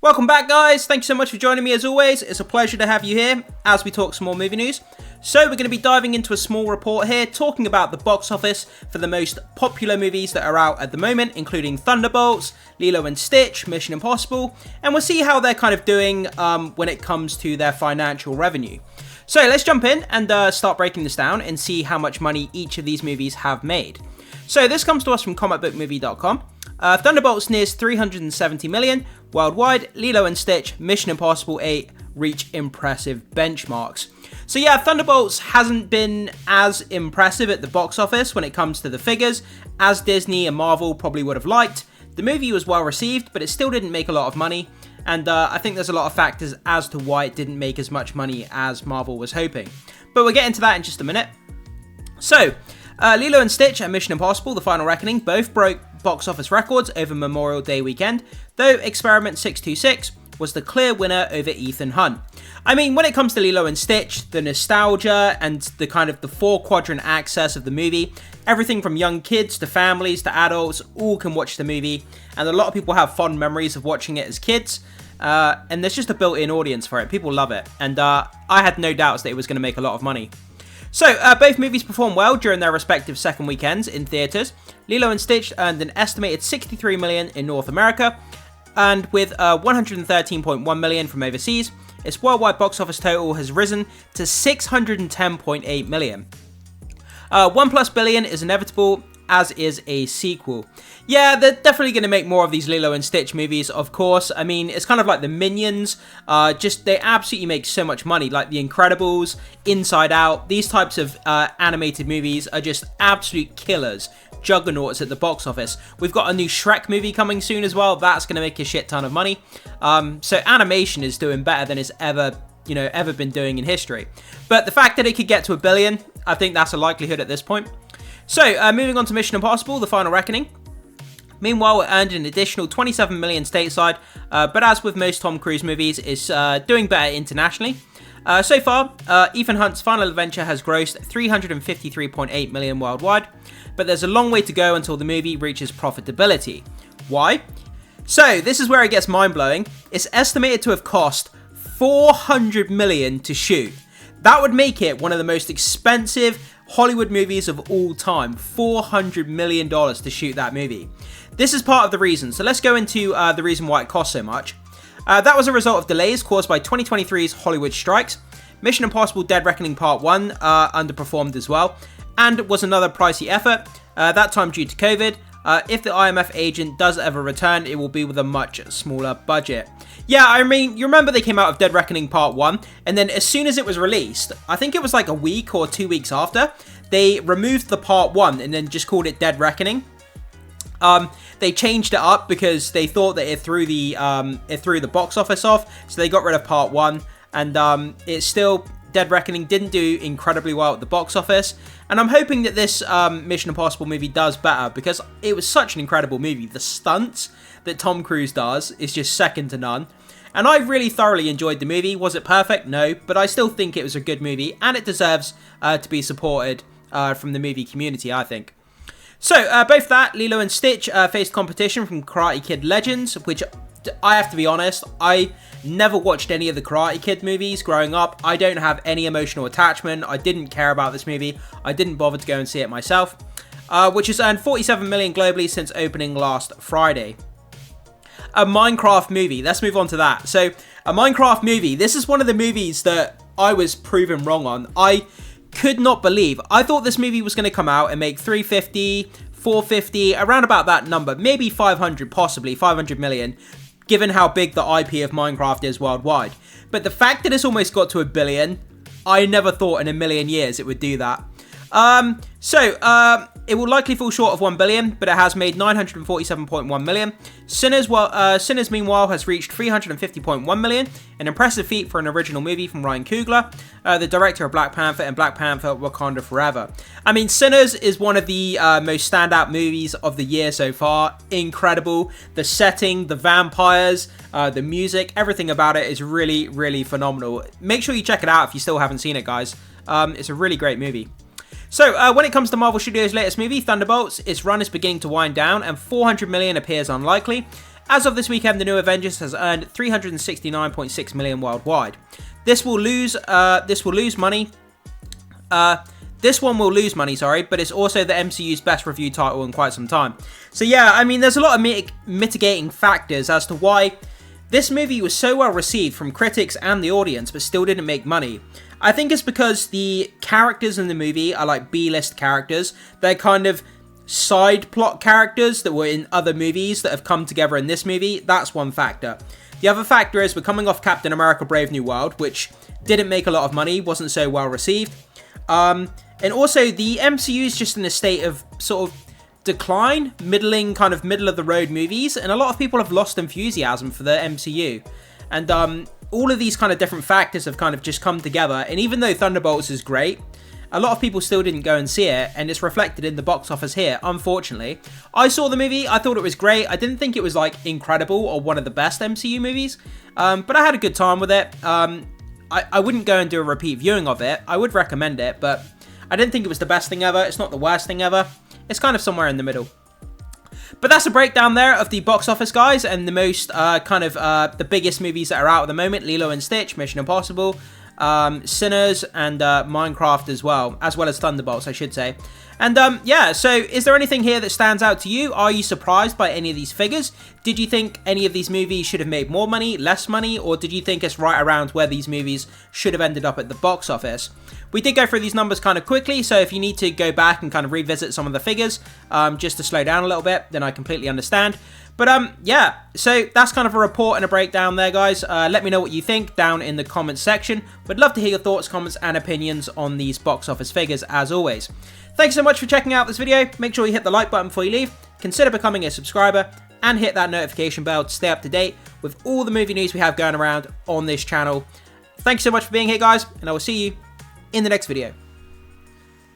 Welcome back, guys. Thank you so much for joining me as always. It's a pleasure to have you here as we talk some more movie news. So we're going to be diving into a small report here talking about the box office for the most popular movies that are out at the moment, including Thunderbolts, Lilo and Stitch, Mission Impossible, and we'll see how they're kind of doing when it comes to their financial revenue. So let's jump in and start breaking this down and see how much money each of these movies have made. So this comes to us from comicbookmovie.com. Thunderbolts nears 370 million worldwide. Lilo and Stitch, Mission Impossible 8 reach impressive benchmarks. So yeah, Thunderbolts hasn't been as impressive at the box office when it comes to the figures as Disney and Marvel probably would have liked. The movie was well received, but it still didn't make a lot of money. And I think there's a lot of factors as to why it didn't make as much money as Marvel was hoping. But we'll get into that in just a minute. So, Lilo and Stitch and Mission Impossible: The Final Reckoning both broke box office records over Memorial Day weekend, though Experiment 626 was the clear winner over Ethan Hunt. I mean, when it comes to Lilo and Stitch, the nostalgia and the kind of the 4-quadrant access of the movie, everything from young kids to families to adults, all can watch the movie, and a lot of people have fond memories of watching it as kids, and there's just a built-in audience for it. People love it, and I had no doubts that it was going to make a lot of money. So, both movies performed well during their respective second weekends in theatres. Lilo and Stitch earned an estimated 63 million in North America, and with 113.1 million from overseas, its worldwide box office total has risen to 610.8 million. 1+ billion is inevitable, as is a sequel. Yeah, they're definitely going to make more of these Lilo and Stitch movies, of course. I mean, it's kind of like the Minions. They absolutely make so much money. Like The Incredibles, Inside Out. These types of animated movies are just absolute killers. Juggernauts at the box office. We've got a new Shrek movie coming soon as well. That's going to make a shit ton of money. So animation is doing better than it's ever been doing in history. But the fact that it could get to 1 billion, I think that's a likelihood at this point. So, moving on to Mission Impossible: The Final Reckoning. Meanwhile, it earned an additional 27 million stateside, but as with most Tom Cruise movies, it's doing better internationally. So far, Ethan Hunt's final adventure has grossed 353.8 million worldwide, but there's a long way to go until the movie reaches profitability. Why? So, this is where it gets mind-blowing. It's estimated to have cost 400 million to shoot. That would make it one of the most expensive Hollywood movies of all time. $400 million to shoot that movie. This is part of the reason. So let's go into the reason why it cost so much. That was a result of delays caused by 2023's Hollywood strikes. Mission Impossible: Dead Reckoning Part 1 underperformed as well, and was another pricey effort, that time due to COVID. If the IMF agent does ever return, it will be with a much smaller budget. Yeah, I mean, you remember they came out of Dead Reckoning Part 1, and then as soon as it was released, I think it was like a week or 2 weeks after, they removed the Part 1 and then just called it Dead Reckoning. They changed it up because they thought that it threw the box office off, so they got rid of Part 1, and it's still... Dead Reckoning didn't do incredibly well at the box office, and I'm hoping that this Mission Impossible movie does better, because it was such an incredible movie. The stunts that Tom Cruise does is just second to none, and I really thoroughly enjoyed the movie. Was it perfect? No, but I still think it was a good movie, and it deserves to be supported from the movie community, I think. So, both that, Lilo and Stitch faced competition from Karate Kid Legends, which I have to be honest, I never watched any of the Karate Kid movies growing up. I don't have any emotional attachment. I didn't care about this movie. I didn't bother to go and see it myself, which has earned 47 million globally since opening last Friday. A Minecraft movie. Let's move on to that. So, a Minecraft movie. This is one of the movies that I was proven wrong on. I could not believe. I thought this movie was going to come out and make 350, 450, around about that number. Maybe 500, possibly 500 million. Given how big the IP of Minecraft is worldwide. But the fact that it's almost got to 1 billion, I never thought in a million years it would do that. It will likely fall short of 1 billion, but it has made 947.1 million. Sinners, meanwhile, has reached 350.1 million, an impressive feat for an original movie from Ryan Coogler, the director of Black Panther and Black Panther: Wakanda Forever. I mean, Sinners is one of the most standout movies of the year so far. Incredible. The setting, the vampires, the music, everything about it is really, really phenomenal. Make sure you check it out if you still haven't seen it, guys. It's a really great movie. So, when it comes to Marvel Studios' latest movie, Thunderbolts, its run is beginning to wind down, and 400 million appears unlikely. As of this weekend, the new Avengers has earned 369.6 million worldwide. This will lose money. This one will lose money, sorry, but it's also the MCU's best reviewed title in quite some time. So yeah, I mean, there's a lot of mitigating factors as to why this movie was so well received from critics and the audience, but still didn't make money. I think it's because the characters in the movie are like B-list characters. They're kind of side plot characters that were in other movies that have come together in this movie. That's one factor. The other factor is we're coming off Captain America Brave New World, which didn't make a lot of money, wasn't so well received. And also, the MCU is just in a state of sort of decline, kind of middle of the road movies, and a lot of people have lost enthusiasm for the MCU. And all of these kind of different factors have kind of just come together, and even though Thunderbolts is great, a lot of people still didn't go and see it, and it's reflected in the box office here, unfortunately. I saw the movie, I thought it was great. I didn't think it was like incredible or one of the best MCU movies, but I had a good time with it. I wouldn't go and do a repeat viewing of it. I would recommend it, but I didn't think it was the best thing ever. It's not the worst thing ever. It's kind of somewhere in the middle. But that's a breakdown there of the box office, guys, and the most the biggest movies that are out at the moment: Lilo and Stitch, Mission Impossible, Sinners, and Minecraft as well as Thunderbolts, I should say. And yeah, so is there anything here that stands out to you? Are you surprised by any of these figures? Did you think any of these movies should have made more money, less money, or did you think it's right around where these movies should have ended up at the box office? We did go through these numbers kind of quickly, so if you need to go back and kind of revisit some of the figures just to slow down a little bit, then I completely understand. But yeah, so that's kind of a report and a breakdown there, guys. Let me know what you think down in the comments section. Would love to hear your thoughts, comments, and opinions on these box office figures, as always. Thanks so much for checking out this video. Make sure you hit the like button before you leave. Consider becoming a subscriber and hit that notification bell to stay up to date with all the movie news we have going around on this channel. Thanks so much for being here, guys, and I will see you in the next video.